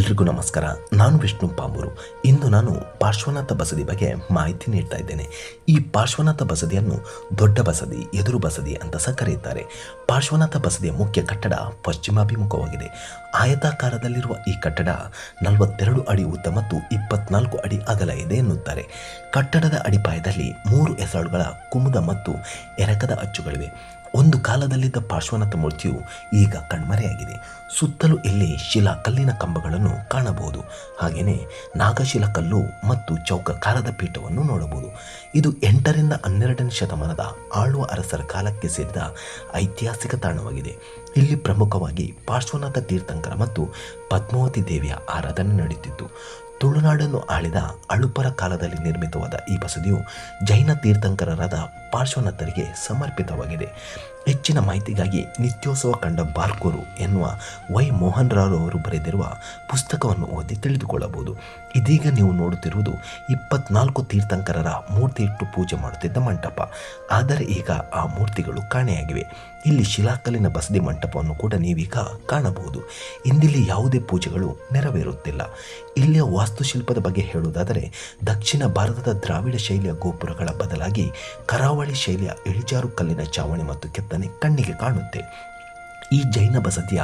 ಎಲ್ರಿಗೂ ನಮಸ್ಕಾರ. ನಾನು ವಿಷ್ಣು ಪಾಂಬೂರು. ಇಂದು ನಾನು ಪಾರ್ಶ್ವನಾಥ ಬಸದಿ ಬಗ್ಗೆ ಮಾಹಿತಿ ನೀಡ್ತಾ ಇದ್ದೇನೆ. ಈ ಪಾರ್ಶ್ವನಾಥ ಬಸದಿಯನ್ನು ದೊಡ್ಡ ಬಸದಿ, ಎದುರು ಬಸದಿ ಅಂತ ಸಹ ಕರೆಯುತ್ತಾರೆ. ಪಾರ್ಶ್ವನಾಥ ಬಸದಿಯ ಮುಖ್ಯ ಕಟ್ಟಡ ಪಶ್ಚಿಮಾಭಿಮುಖವಾಗಿದೆ. ಆಯತಾಕಾರದಲ್ಲಿರುವ ಈ ಕಟ್ಟಡ 42 ಅಡಿ ಉದ್ದ ಮತ್ತು 24 ಅಡಿ ಅಗಲ ಇದೆ ಎನ್ನುತ್ತಾರೆ. ಕಟ್ಟಡದ ಅಡಿಪಾಯದಲ್ಲಿ 3 ಎಸಳುಗಳ ಕುಮುದ ಮತ್ತು ಎರಕದ ಅಚ್ಚುಗಳಿವೆ. ಒಂದು ಕಾಲದಲ್ಲಿದ್ದ ಪಾರ್ಶ್ವನಾಥ ಮೂರ್ತಿಯು ಈಗ ಕಣ್ಮರೆಯಾಗಿದೆ. ಸುತ್ತಲೂ ಇಲ್ಲಿ ಶಿಲಾಕಲ್ಲಿನ ಕಂಬಗಳನ್ನು ಕಾಣಬಹುದು. ಹಾಗೆಯೇ ನಾಗಶಿಲಾಕಲ್ಲು ಮತ್ತು ಚೌಕಾಕಾರದ ಪೀಠವನ್ನು ನೋಡಬಹುದು. ಇದು 8ರಿಂದ 12ನೇ ಶತಮಾನದ ಆಳುವ ಅರಸರ ಕಾಲಕ್ಕೆ ಸೇರಿದ ಐತಿಹಾಸಿಕ ತಾಣವಾಗಿದೆ. ಇಲ್ಲಿ ಪ್ರಮುಖವಾಗಿ ಪಾರ್ಶ್ವನಾಥ ತೀರ್ಥಂಕರ ಮತ್ತು ಪದ್ಮಾವತಿ ದೇವಿಯ ಆರಾಧನೆ ನಡೆಯುತ್ತಿತ್ತು. ತುಳುನಾಡನ್ನು ಆಳಿದ ಅಳುಪರ ಕಾಲದಲ್ಲಿ ನಿರ್ಮಿತವಾದ ಈ ಬಸದಿಯು ಜೈನ ತೀರ್ಥಂಕರರಾದ ಪಾರ್ಶ್ವನಾಥರಿಗೆ ಸಮರ್ಪಿತವಾಗಿದೆ. ಹೆಚ್ಚಿನ ಮಾಹಿತಿಗಾಗಿ ನಿತ್ಯೋತ್ಸವ ಕಂಡ ಬಾರ್ಕೂರು ಎನ್ನುವ ವೈ ಮೋಹನ್ ರಾವ್ ಅವರು ಬರೆದಿರುವ ಪುಸ್ತಕವನ್ನು ಓದಿ ತಿಳಿದುಕೊಳ್ಳಬಹುದು. ಇದೀಗ ನೀವು ನೋಡುತ್ತಿರುವುದು 24 ತೀರ್ಥಂಕರರ ಮೂರ್ತಿ ಇಟ್ಟು ಪೂಜೆ ಮಾಡುತ್ತಿದ್ದ ಮಂಟಪ. ಆದರೆ ಈಗ ಆ ಮೂರ್ತಿಗಳು ಕಾಣೆಯಾಗಿವೆ. ಇಲ್ಲಿ ಶಿಲಾಕಲ್ಲಿನ ಬಸದಿ ಮಂಟಪವನ್ನು ಕೂಡ ನೀವೀಗ ಕಾಣಬಹುದು. ಇಂದಿಲ್ಲಿ ಯಾವುದೇ ಪೂಜೆಗಳು ನೆರವೇರುತ್ತಿಲ್ಲ. ಇಲ್ಲಿಯ ವಾಸ್ತುಶಿಲ್ಪದ ಬಗ್ಗೆ ಹೇಳುವುದಾದರೆ, ದಕ್ಷಿಣ ಭಾರತದ ದ್ರಾವಿಡ ಶೈಲಿಯ ಗೋಪುರಗಳ ಬದಲಾಗಿ ಕರಾವಳಿ ಶೈಲಿಯ ಇಳಿಜಾರು ಕಲ್ಲಿನ ಚಾವಣಿ ಮತ್ತು ಕೆತ್ತನೆ ಕಣ್ಣಿಗೆ ಕಾಣುತ್ತೆ. ಈ ಜೈನ ಬಸದಿಯ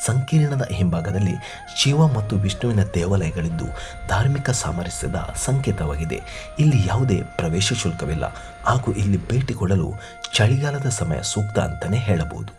ಸಂಕೀರ್ಣದ ಹಿಂಭಾಗದಲ್ಲಿ ಶಿವ ಮತ್ತು ವಿಷ್ಣುವಿನ ದೇವಾಲಯಗಳಿದ್ದು ಧಾರ್ಮಿಕ ಸಾಮರಸ್ಯದ ಸಂಕೇತವಾಗಿದೆ. ಇಲ್ಲಿ ಯಾವುದೇ ಪ್ರವೇಶ ಶುಲ್ಕವಿಲ್ಲ ಹಾಗೂ ಇಲ್ಲಿ ಭೇಟಿ ಕೊಡಲು ಚಳಿಗಾಲದ ಸಮಯ ಸೂಕ್ತ ಅಂತಲೇ ಹೇಳಬಹುದು.